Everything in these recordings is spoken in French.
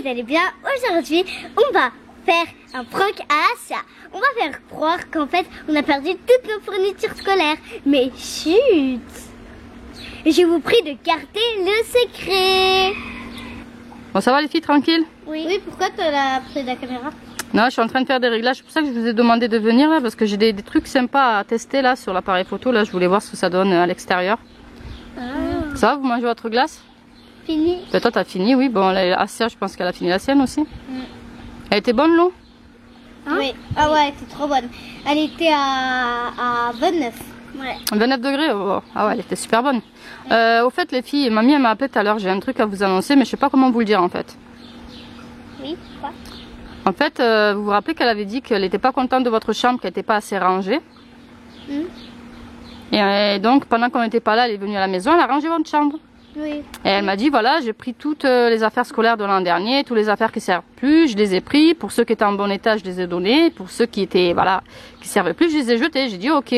allez bien. Aujourd'hui, on va faire un prank à Asia. On va faire croire qu'en fait, on a perdu toutes nos fournitures scolaires. Mais chut! Je vous prie de garder le secret. Bon, ça va les filles, tranquille? Oui, pourquoi tu as pris la caméra? Non, je suis en train de faire des réglages. C'est pour ça que je vous ai demandé de venir là, parce que j'ai des trucs sympas à tester là sur l'appareil photo. Là, je voulais voir ce que ça donne à l'extérieur. Ça va, vous mangez votre glace? Fini. Ben, toi, t'as fini, oui. Bon, Asia, je pense qu'elle a fini la sienne aussi. Elle était bonne, l'eau? Oui. Ah ouais, elle était trop bonne. Elle était à 29. Ouais. 29 degrés, oh. Ah ouais, elle était super bonne. Au fait, les filles, mamie elle m'a appelé tout à l'heure. J'ai un truc à vous annoncer, mais je sais pas comment vous le dire en fait. Oui, quoi? En fait, vous vous rappelez qu'elle avait dit qu'elle n'était pas contente de votre chambre, qu'elle n'était pas assez rangée. Et donc, pendant qu'on n'était pas là, elle est venue à la maison, elle a rangé votre chambre. Oui. Et elle m'a dit, voilà, j'ai pris toutes les affaires scolaires de l'an dernier, toutes les affaires qui servent plus, je les ai pris. Pour ceux qui étaient en bon état, je les ai donnés. Pour ceux qui étaient, voilà, qui servaient plus, je les ai jetés. J'ai dit, ok.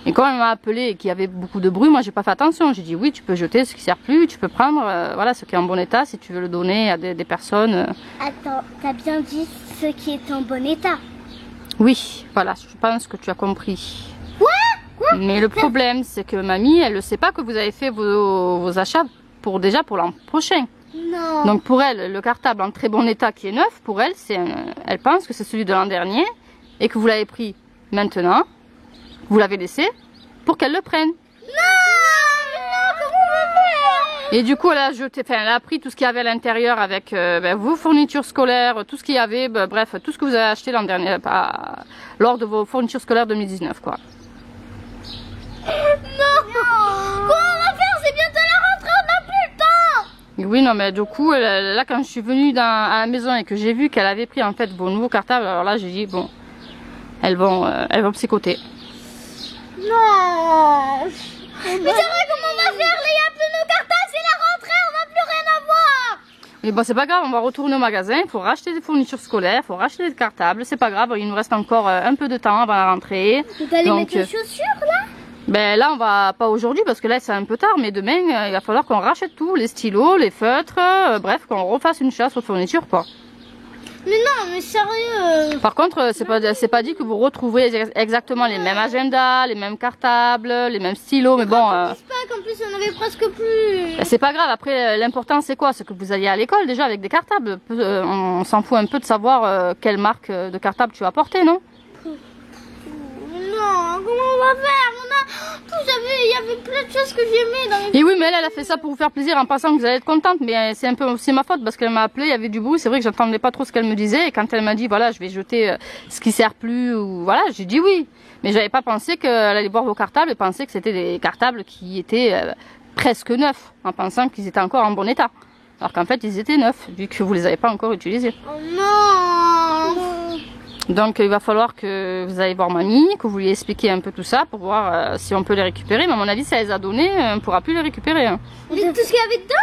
Et quand elle m'a appelé et qu'il y avait beaucoup de bruit, moi j'ai pas fait attention. J'ai dit, oui, tu peux jeter ce qui sert plus, tu peux prendre, voilà, ce qui est en bon état, si tu veux le donner à des personnes. Attends, t'as bien dit ce qui est en bon état. Oui, voilà, je pense que tu as compris. Quoi? Mais le problème, c'est que mamie, elle ne sait pas que vous avez fait vos achats pour l'an prochain. Non. Donc pour elle, le cartable en très bon état qui est neuf, pour elle, elle pense que c'est celui de l'an dernier et que vous l'avez pris maintenant, vous l'avez laissé pour qu'elle le prenne. Non, comment on va faire? Et du coup, elle a jeté, enfin, elle a pris tout ce qu'il y avait à l'intérieur avec vos fournitures scolaires, tout ce qu'il y avait, bref, tout ce que vous avez acheté l'an dernier, lors de vos fournitures scolaires 2019, quoi. Non. Comment on va faire? C'est bientôt la rentrée, on n'a plus le temps. Oui, non, mais du coup, là, quand je suis venue à la maison et que j'ai vu qu'elle avait pris en fait vos nouveaux cartables, alors là, j'ai dit, bon, elles vont psychoter. Non. Mais c'est vrai, comment on va faire? Il n'y a plus nos cartables, c'est la rentrée, on va plus rien avoir. Mais bon, c'est pas grave, on va retourner au magasin, il faut racheter des fournitures scolaires, il faut racheter des cartables, c'est pas grave, il nous reste encore un peu de temps avant la rentrée. Tu vas aller mettre les chaussures là? Ben là, on va pas aujourd'hui parce que là, c'est un peu tard, mais demain, il va falloir qu'on rachète tout, les stylos, les feutres, bref, qu'on refasse une chasse aux fournitures, quoi. Mais non, mais sérieux. Par contre, c'est pas dit que vous retrouverez exactement les mêmes agendas, les mêmes cartables, les mêmes stylos, mais bon. En plus, on avait presque plus. C'est pas grave. Après, l'important c'est quoi? C'est que vous alliez à l'école déjà avec des cartables. On s'en fout un peu de savoir quelle marque de cartable tu vas porter, non? Non, comment on va faire? Il y avait plein de choses que j'aimais dans les... Et oui, mais elle a fait ça pour vous faire plaisir en pensant que vous allez être contente, mais c'est un peu aussi ma faute parce qu'elle m'a appelé, il y avait du bruit, c'est vrai que j'entendais pas trop ce qu'elle me disait et quand elle m'a dit voilà, je vais jeter ce qui sert plus ou voilà, j'ai dit oui. Mais j'avais pas pensé qu'elle allait voir vos cartables et penser que c'était des cartables qui étaient presque neufs, en pensant qu'ils étaient encore en bon état. Alors qu'en fait, ils étaient neufs, vu que vous les avez pas encore utilisés. Oh non. Donc il va falloir que vous allez voir mamie, que vous lui expliquiez un peu tout ça pour voir si on peut les récupérer. Mais à mon avis, si elle les a donnés, on ne pourra plus les récupérer. Hein. Tout ce qu'il y avait dedans?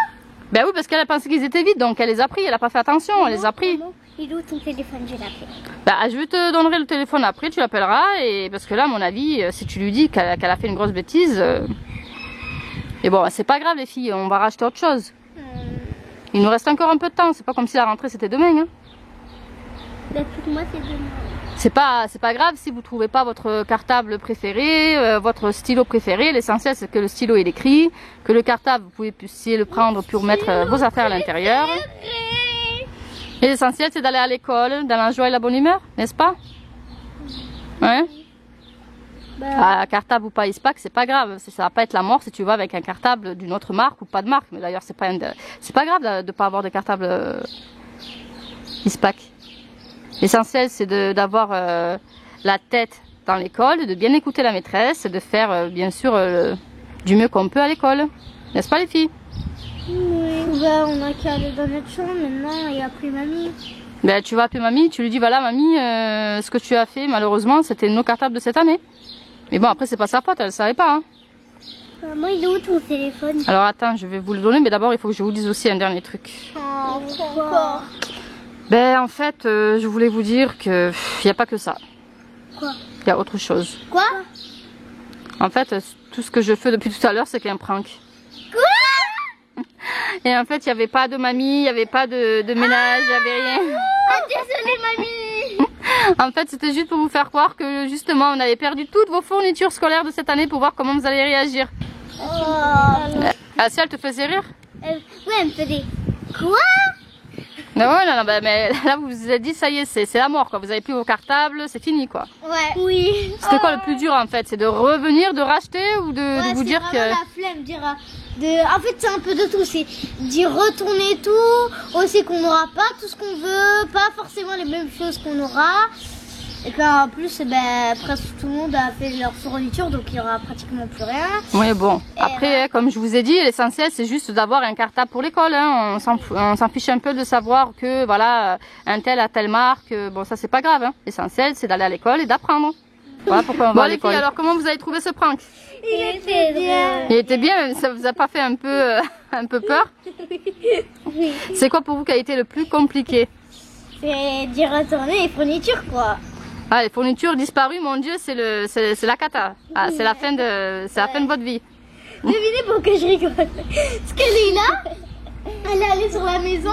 Ben oui, parce qu'elle a pensé qu'ils étaient vides, donc elle les a pris, elle n'a pas fait attention, elle les a pris. Il est où ton téléphone? Je l'appelle. Ben, je te donnerai le téléphone après, tu l'appelleras. Et parce que là, à mon avis, si tu lui dis qu'elle a fait une grosse bêtise... Et bon, c'est pas grave les filles, on va racheter autre chose. Il nous reste encore un peu de temps, c'est pas comme si la rentrée c'était demain. Hein. Moi, c'est demain. C'est pas grave si vous trouvez pas votre cartable préféré, votre stylo préféré. L'essentiel c'est que le stylo est écrit, que le cartable vous puissiez le prendre pour mettre vos affaires à l'intérieur. Et l'essentiel c'est d'aller à l'école dans la joie et la bonne humeur, n'est-ce pas? Ouais. Cartable ou pas ISPAC, c'est pas grave, ça va pas être la mort si tu vas avec un cartable d'une autre marque ou pas de marque. Mais d'ailleurs c'est pas grave de pas avoir de cartable ISPAC. L'essentiel, c'est d'avoir la tête dans l'école, de bien écouter la maîtresse, de faire bien sûr du mieux qu'on peut à l'école. N'est-ce pas les filles? Oui, bah, on a qu'à aller dans notre chambre maintenant et appeler mamie. Ben, tu vas appeler mamie, tu lui dis voilà mamie, ce que tu as fait malheureusement c'était nos cartables de cette année. Mais bon après c'est pas sa faute, elle ne savait pas. Hein. Maman, il est où ton téléphone? Alors attends, je vais vous le donner, mais d'abord il faut que je vous dise aussi un dernier truc. Oh, pourquoi? Ben en fait, je voulais vous dire que il n'y a pas que ça. Quoi? Il y a autre chose. Quoi? En fait, tout ce que je fais depuis tout à l'heure, c'est qu'un prank. Quoi? Et en fait, il n'y avait pas de mamie, il n'y avait pas de ménage, il n'y avait rien. Ah, désolée, mamie. En fait, c'était juste pour vous faire croire que justement, on avait perdu toutes vos fournitures scolaires de cette année pour voir comment vous allez réagir. Ah, si elle te faisait rire? Ouais, elle me faisait quoi? Non, mais là, vous vous êtes dit, ça y est, c'est la mort, quoi. Vous avez plus vos cartables, c'est fini, quoi. Ouais. Oui. C'était quoi le plus dur, en fait? C'est de revenir, de racheter ou de vous dire que... la flemme, en fait, c'est un peu de tout. C'est d'y retourner tout. Aussi qu'on n'aura pas tout ce qu'on veut. Pas forcément les mêmes choses qu'on aura. Et qu'en plus, presque tout le monde a fait leur fourniture. Donc, il n'y aura pratiquement plus rien. Oui, bon. Et Après, comme je vous ai dit, l'essentiel, c'est juste d'avoir un cartable pour l'école. Hein. On s'en fiche un peu de savoir que, voilà, un tel a telle marque. Bon, ça, c'est pas grave. Hein. L'essentiel, c'est d'aller à l'école et d'apprendre. Voilà pourquoi on va à l'école. Alors, comment vous avez trouvé ce prank? Il était bien. Il était bien, mais ça vous a pas fait un peu peur? Oui. C'est quoi pour vous qui a été le plus compliqué? C'est d'y retourner les fournitures, quoi. Ah, les fournitures disparues, mon Dieu, c'est la cata. Ah, c'est la fin de votre vie. Devinez pourquoi je rigole. Parce qu'elle est là, elle est allée sur la maison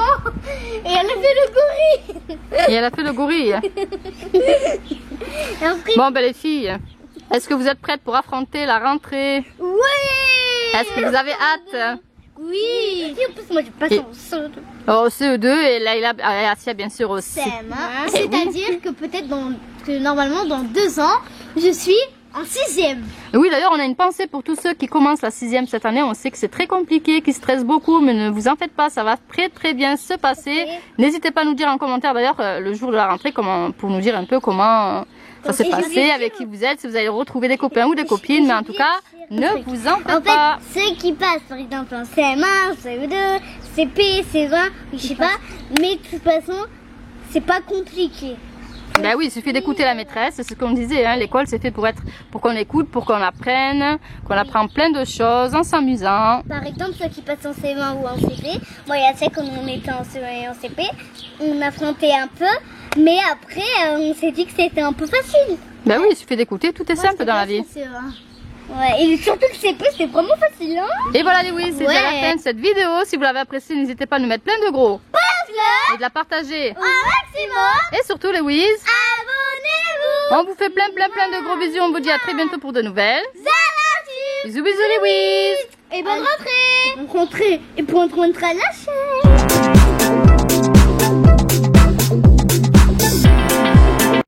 et elle a fait le gorille. Et elle a fait le gorille. Et après, Bon, ben les filles, est-ce que vous êtes prêtes pour affronter la rentrée? oui. Est-ce que vous avez hâte? Oui. Et en plus, moi, je passe en saut. Au CE2 et Laïla et Assia, bien sûr, aussi. C'est-à-dire que peut-être normalement dans 2 ans, je suis en 6e. Oui, d'ailleurs, on a une pensée pour tous ceux qui commencent la 6e cette année. On sait que c'est très compliqué, qu'ils stressent beaucoup, mais ne vous en faites pas, ça va très bien se passer. N'hésitez pas à nous dire en commentaire, d'ailleurs, le jour de la rentrée, pour nous dire un peu comment ça s'est passé, avec qui vous êtes, si vous allez retrouver des copains ou des copines, mais en tout cas, ne vous en faites pas. En fait, ceux qui passent, par exemple, en CM1, CE2, CP, C20, je sais pas, mais de toute façon, c'est pas compliqué. Ben oui, il suffit d'écouter la maîtresse, c'est ce qu'on disait, hein. L'école c'est fait pour qu'on écoute, pour qu'on apprenne, qu'on apprend plein de choses en s'amusant. Par exemple, ceux qui passent en CE1 ou en CP, moi il y a ça quand on était en CE1 et en CP, on affrontait un peu, mais après on s'est dit que c'était un peu facile. Ben oui, il suffit d'écouter, tout est simple dans la vie. Ouais, et surtout le CP c'est vraiment facile, hein. Et voilà les oui, c'est déjà la fin de cette vidéo. Si vous l'avez appréciée, n'hésitez pas à nous mettre plein de gros et de la partager au maximum. Et surtout les Wiz, abonnez-vous. on vous fait plein de gros bisous. On vous dit à très bientôt pour de nouvelles. Bisous les Wiz. Et bonne rentrée. Bonne rentrée. Et bonne rentrée à la chaîne.